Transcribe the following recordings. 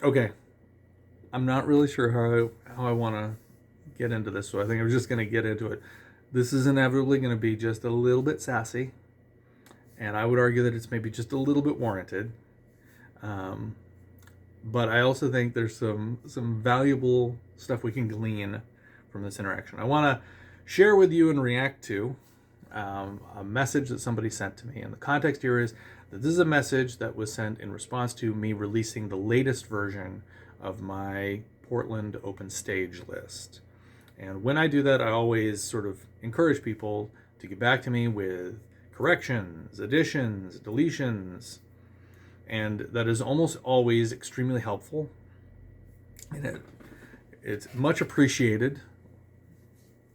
Okay, I'm not really sure how I want to get into this, so I think I'm just going to get into it. This is inevitably going to be just a little bit sassy, and I would argue that it's maybe just a little bit warranted. Um, but I also think there's some valuable stuff we can glean from this interaction. I want to share with you and react to a message that somebody sent to me, and the context here is that this is a message that was sent in response to me releasing the latest version of my Portland open stage list. And when I do that, I always sort of encourage people to get back to me with corrections, additions, deletions, and that is almost always extremely helpful. And it's much appreciated,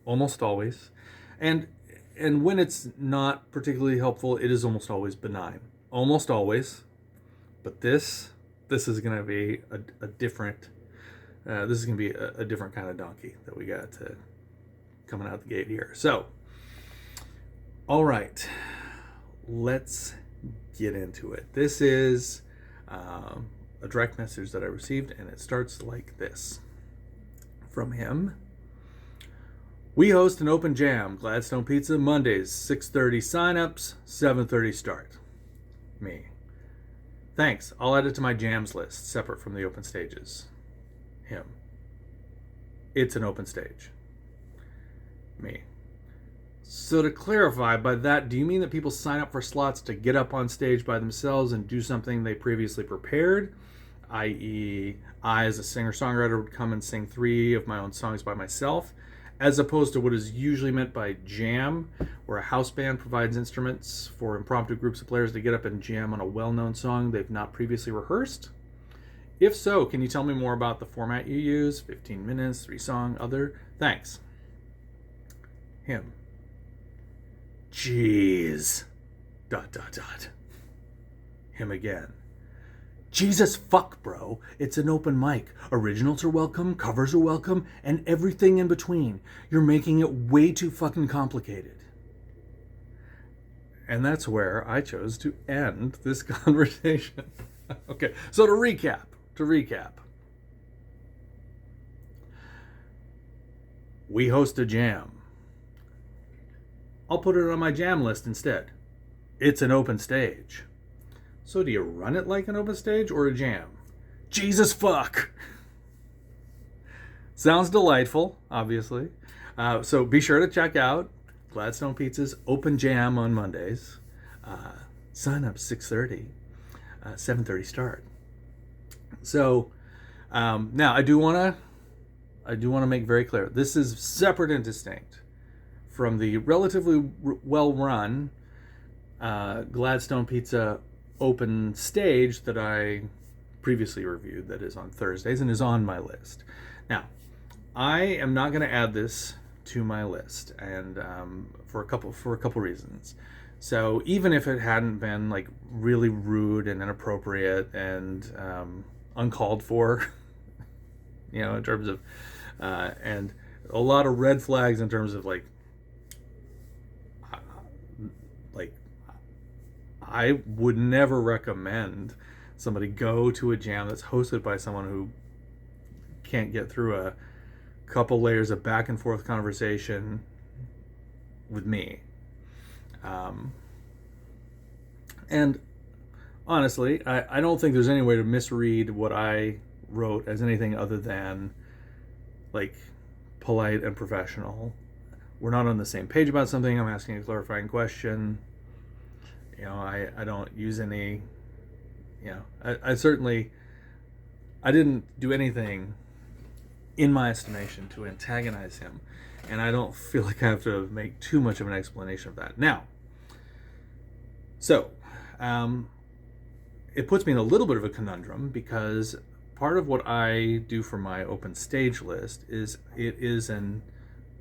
almost always. And and when it's not particularly helpful, it is almost always benign. Almost always. But this is going to be a different this is going to be a different kind of donkey that we got coming out the gate here. So, all right, let's get into it. This is a direct message that I received, and it starts like this from him. We host an open jam, Gladstone Pizza, Mondays, 6:30 signups, 7:30 start. Me. Thanks. I'll add it to my jams list, separate from the open stages. Him. It's an open stage. Me. So to clarify, by that, do you mean that people sign up for slots to get up on stage by themselves and do something they previously prepared? I.e., I, as a singer-songwriter, would come and sing 3 of my own songs by myself, as opposed to what is usually meant by jam, where a house band provides instruments for impromptu groups of players to get up and jam on a well-known song they've not previously rehearsed? If so, can you tell me more about the format you use? 15 minutes, 3 song, other? Thanks. Him. Jeez. ... Him again. Jesus fuck, bro. It's an open mic. Originals are welcome, covers are welcome, and everything in between. You're making it way too fucking complicated. And that's where I chose to end this conversation. Okay, so to recap, we host a jam. I'll put it on my jam list instead. It's an open stage. So do you run it like an open stage or a jam? Jesus fuck! Sounds delightful, obviously. So be sure to check out Gladstone Pizza's Open Jam on Mondays. Sign up 6:30, 7:30 start. So now I do want to make very clear this is separate and distinct from the relatively well-run Gladstone Pizza open stage that I previously reviewed, that is on Thursdays and is on my list. Now, I am not going to add this to my list, and for a couple reasons. So even if it hadn't been like really rude and inappropriate and uncalled for, in terms of and a lot of red flags in terms of like I would never recommend somebody go to a jam that's hosted by someone who can't get through a couple layers of back and forth conversation with me. And honestly, I don't think there's any way to misread what I wrote as anything other than like polite and professional. We're not on the same page about something. I'm asking a clarifying question. I don't use any, I certainly, I didn't do anything in my estimation to antagonize him. And I don't feel like I have to make too much of an explanation of that. Now, so, it puts me in a little bit of a conundrum because part of what I do for my open stage list is it is an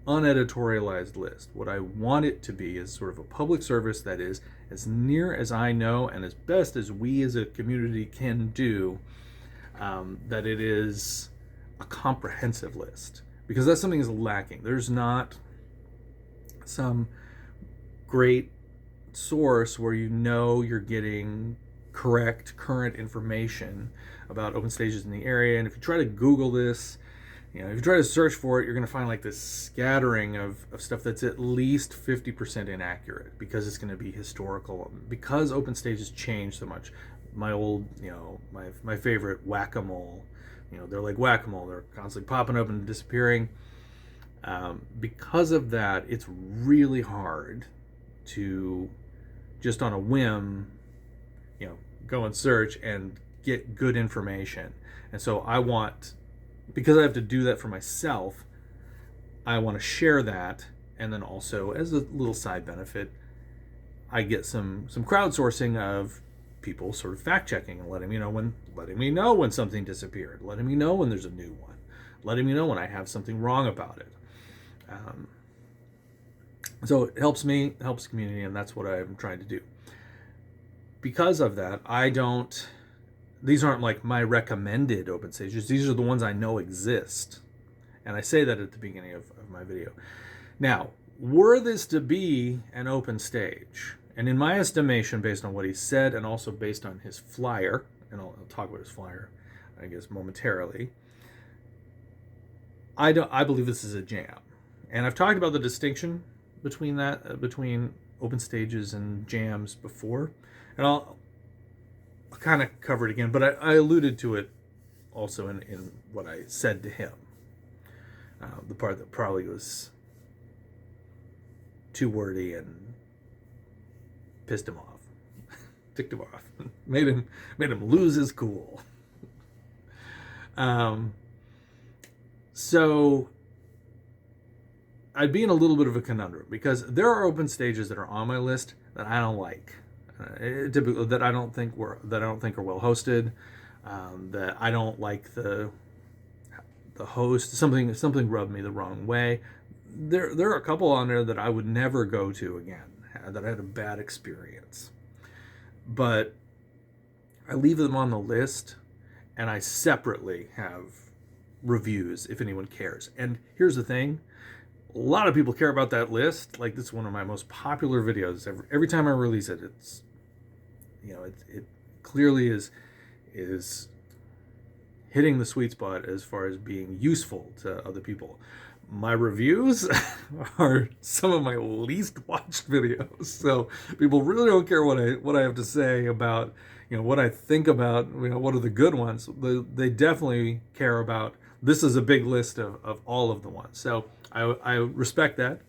uneditorialized list. What I want it to be is sort of a public service that is, as near as I know and as best as we as a community can do, that it is a comprehensive list. Because that's something is lacking. There's not some great source where you're getting correct current information about open stages in the area. And if you try to Google this, if you try to search for it, you're going to find like this scattering of stuff that's at least 50% inaccurate, because it's going to be historical. Because open stages change so much. My old, my favorite whack-a-mole, they're like whack-a-mole. They're constantly popping up and disappearing. Because of that, it's really hard to just on a whim, go and search and get good information. And so because I have to do that for myself, I want to share that. And then also, as a little side benefit, I get some crowdsourcing of people sort of fact checking and letting me know when something disappeared, letting me know when there's a new one, letting me know when I have something wrong about it. So it helps me, helps the community, and that's what I'm trying to do. Because of that, these aren't like my recommended open stages. These are the ones I know exist. And I say that at the beginning of my video. Now, were this to be an open stage, and in my estimation, based on what he said and also based on his flyer, and I'll talk about his flyer, I guess, momentarily, I believe this is a jam. And I've talked about the distinction between open stages and jams before, and I'll kind of cover it again, but I alluded to it also in what I said to him. The part that probably was too wordy and pissed him off, ticked him off, made him lose his cool. So I'd be in a little bit of a conundrum, because there are open stages that are on my list that I don't like, typically that I don't think are well hosted, that I don't like the host. Something rubbed me the wrong way. There are a couple on there that I would never go to again, that I had a bad experience. But I leave them on the list, and I separately have reviews if anyone cares. And here's the thing. A lot of people care about that list. Like, this is one of my most popular videos. Every time I release it, it's, it clearly is hitting the sweet spot as far as being useful to other people. My reviews are some of my least watched videos. So people really don't care what I have to say about, what I think about, what are the good ones. They definitely care about, this is a big list of all of the ones. So I respect that,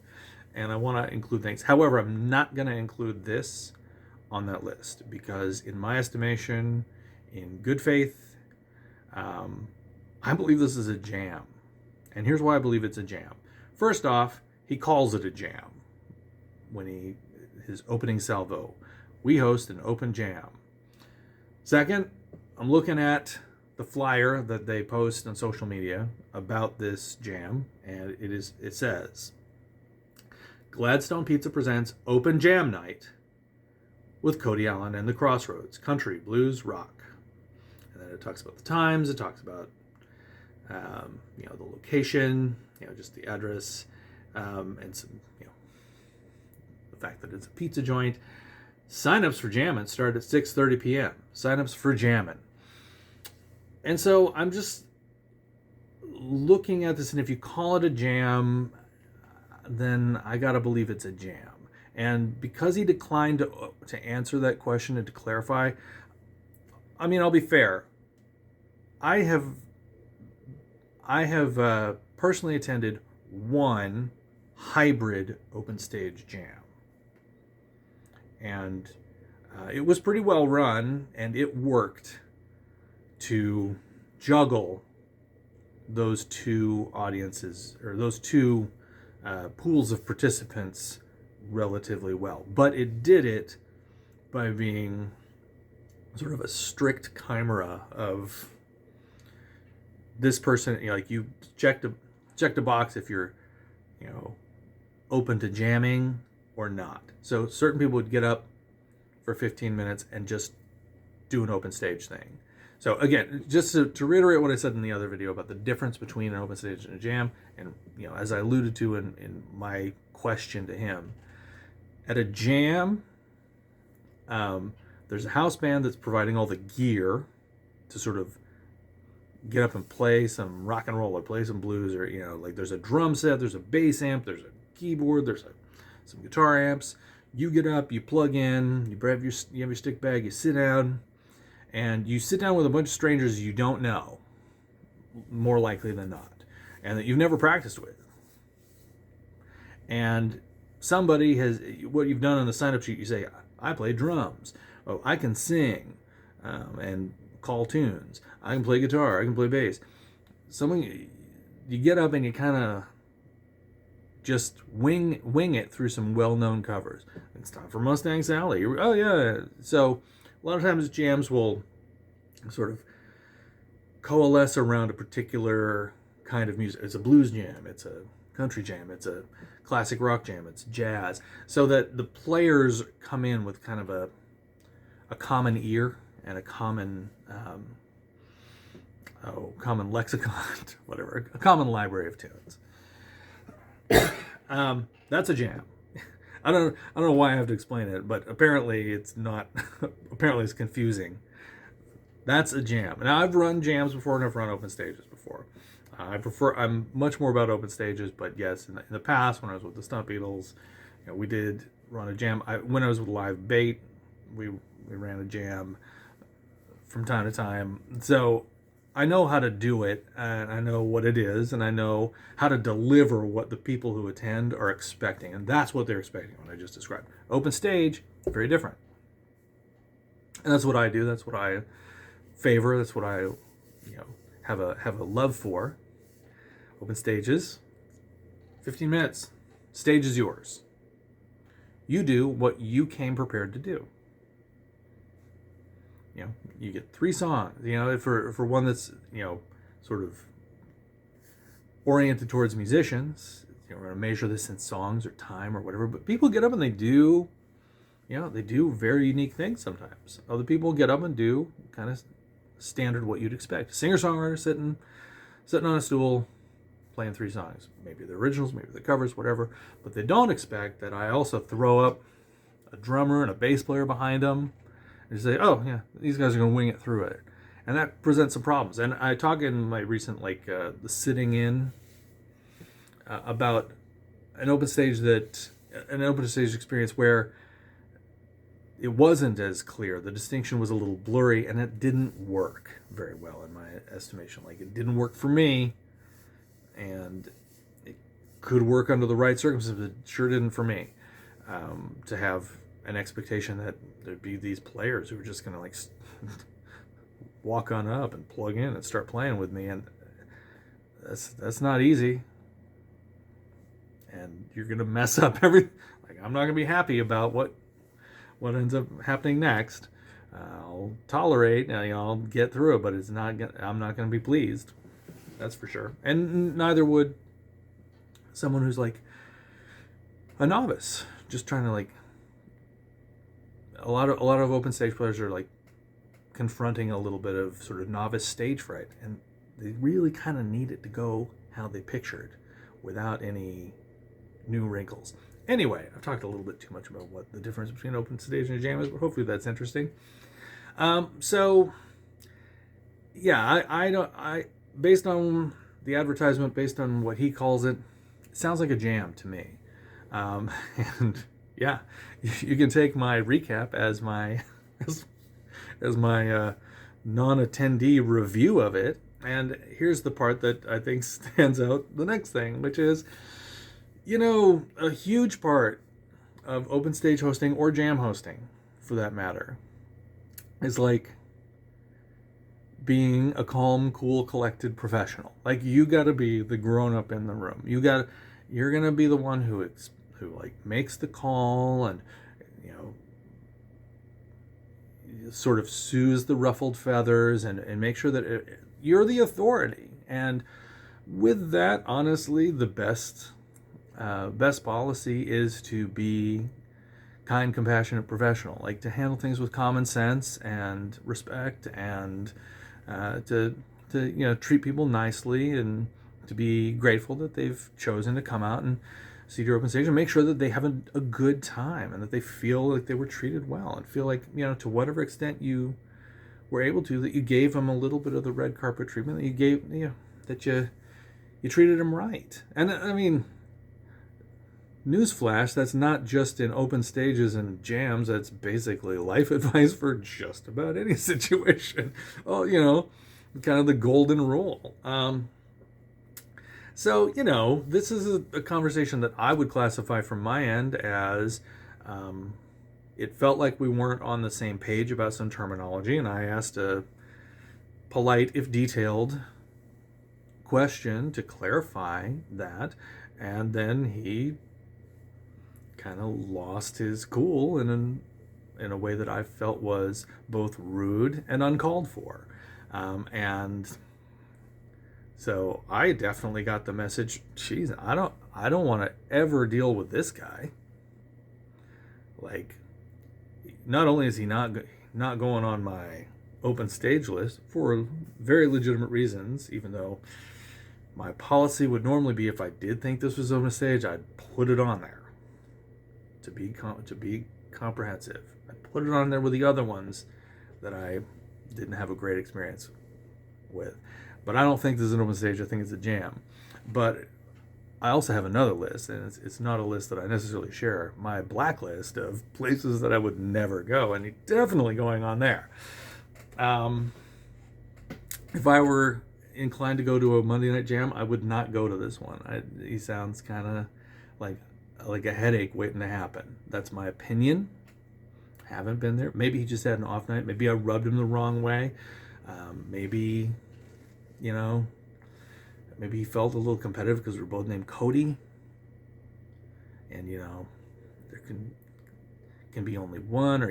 and I want to include things. However, I'm not going to include this on that list, because in my estimation, in good faith, I believe this is a jam. And here's why I believe it's a jam. First off, he calls it a jam when his opening salvo. We host an open jam. Second, I'm looking at the flyer that they post on social media about this jam, and it says, Gladstone Pizza presents Open Jam Night with Cody Allen and the Crossroads, country, blues, rock. And then it talks about the times, it talks about the location, just the address, and some, the fact that it's a pizza joint. Sign-ups for Jammin' start at 6:30 p.m. Sign-ups for Jammin'. And so I'm just looking at this, and if you call it a jam, then I gotta believe it's a jam. And because he declined to answer that question and to clarify, I'll be fair. I have personally attended one hybrid open stage jam, and it was pretty well run, and it worked to juggle those two audiences, or those two pools of participants, relatively well. But it did it by being sort of a strict chimera of this person, you check the box if you're, open to jamming or not. So certain people would get up for 15 minutes and just do an open stage thing. So again, just to reiterate what I said in the other video about the difference between an open stage and a jam, and as I alluded to in my question to him, at a jam, the There's a house band that's providing all the gear to sort of get up and play some rock and roll or play some blues, or like there's a drum set, there's a bass amp, there's a keyboard, some guitar amps. You get up, you plug in, you have your stick bag, you sit down, and you sit down with a bunch of strangers you don't know, more likely than not, and that you've never practiced with. And somebody has, what you've done on the sign-up sheet, you say, I play drums. Oh, I can sing and call tunes. I can play guitar. I can play bass. You get up and you kind of just wing it through some well-known covers. It's time for Mustang Sally. Oh yeah. So a lot of times jams will sort of coalesce around a particular kind of music. It's a blues jam. It's a country jam. It's a classic rock jam. It's jazz. So that the players come in with kind of a common ear and a common common lexicon, whatever, a common library of tunes. That's a jam. I don't know why I have to explain it, but apparently it's not. Apparently it's confusing. That's a jam. Now I've run jams before and I've run open stages before. I'm much more about open stages, but yes, in the past when I was with the Stunt Beatles, we did run a jam. When I was with Live Bait, we ran a jam from time to time. So I know how to do it, and I know what it is, and I know how to deliver what the people who attend are expecting, and that's what they're expecting, what I just described. Open stage, very different. And that's what I do. That's what I favor. That's what I, have a love for. Open stages, 15 minutes. Stage is yours. You do what you came prepared to do. You get 3 songs. For one that's sort of oriented towards musicians, we're going to measure this in songs or time or whatever. But people get up and they do very unique things sometimes. Other people get up and do kind of standard what you'd expect. Singer-songwriter sitting on a stool, playing 3 songs. Maybe the originals, maybe the covers, whatever. But they don't expect that I also throw up a drummer and a bass player behind them. And say, oh yeah, these guys are going to wing it through it. And that presents some problems. And I talk in my recent, the sitting in, about an open stage experience where it wasn't as clear. The distinction was a little blurry, and it didn't work very well in my estimation. It didn't work for me, and it could work under the right circumstances. It sure didn't for me. To have an expectation that there'd be these players who were just going to walk on up and plug in and start playing with me, and that's not easy. And you're going to mess up everything. I'm not going to be happy about what ends up happening next. I'll tolerate, I'll get through it, but I'm not going to be pleased. That's for sure. And neither would someone who's a novice, just trying to a lot of open stage players are confronting a little bit of sort of novice stage fright, and they really kind of need it to go how they pictured without any new wrinkles. Anyway, I've talked a little bit too much about what the difference between open stage and a jam is, but hopefully that's interesting. So yeah, I based on the advertisement, based on what he calls it, it sounds like a jam to me. And yeah, you can take my recap as my non-attendee review of it. And here's the part that I think stands out the next thing, which is, a huge part of open stage hosting, or jam hosting for that matter, is being a calm, cool, collected professional. You got to be the grown-up in the room. You're going to be the one who makes the call and sort of soothes the ruffled feathers and make sure that you're the authority. And with that, honestly, the best policy is to be kind, compassionate, professional. To handle things with common sense and respect, and to treat people nicely, and to be grateful that they've chosen to come out and see your open stage and make sure that they have a good time and that they feel like they were treated well and feel like, to whatever extent you were able to, that you gave them a little bit of the red carpet treatment, that you gave, that you treated them right. And I mean, newsflash, that's not just in open stages and jams. That's basically life advice for just about any situation. Oh, kind of the golden rule. So, this is a conversation that I would classify from my end as it felt like we weren't on the same page about some terminology, and I asked a polite, if detailed, question to clarify that, and then he kind of lost his cool in a way that I felt was both rude and uncalled for. And so I definitely got the message, geez, I don't want to ever deal with this guy. Like, not only is he not going on my open stage list for very legitimate reasons, even though my policy would normally be, if I did think this was open stage, I'd put it on there to be comprehensive. I'd put it on there with the other ones that I didn't have a great experience with. But I don't think this is an open stage. I think it's a jam. But I also have another list, and it's not a list that I necessarily share. My blacklist of places that I would never go, and definitely going on there. If I were inclined to go to a Monday night jam, I would not go to this one. He sounds kind of like a headache waiting to happen. That's my opinion. Haven't been there. Maybe he just had an off night. Maybe I rubbed him the wrong way. Maybe he felt a little competitive because we're both named Cody. And, there can be only one, or,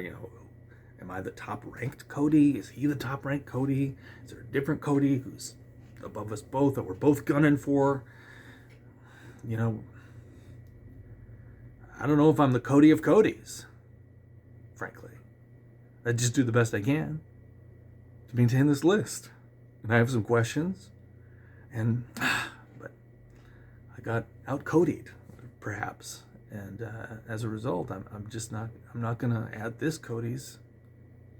am I the top ranked Cody? Is he the top ranked Cody? Is there a different Cody who's above us both that we're both gunning for? I don't know if I'm the Cody of Codys, frankly. I just do the best I can to maintain this list. And I have some questions, but I got out-Cody'd, perhaps. And as a result, I'm not going to add this Cody's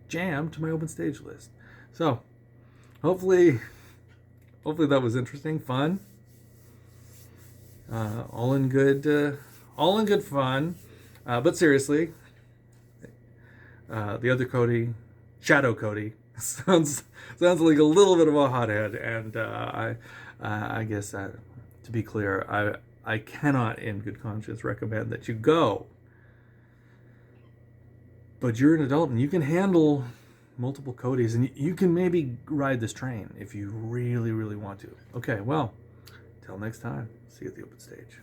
jam to my open stage list. So hopefully that was interesting, fun, all in good fun. But seriously, the other Cody, Shadow Cody, sounds like a little bit of a hothead, and I guess to be clear, I cannot in good conscience recommend that you go. But you're an adult and you can handle multiple Codys, and you can maybe ride this train if you really, really want to. Okay, well, till next time, see you at the open stage.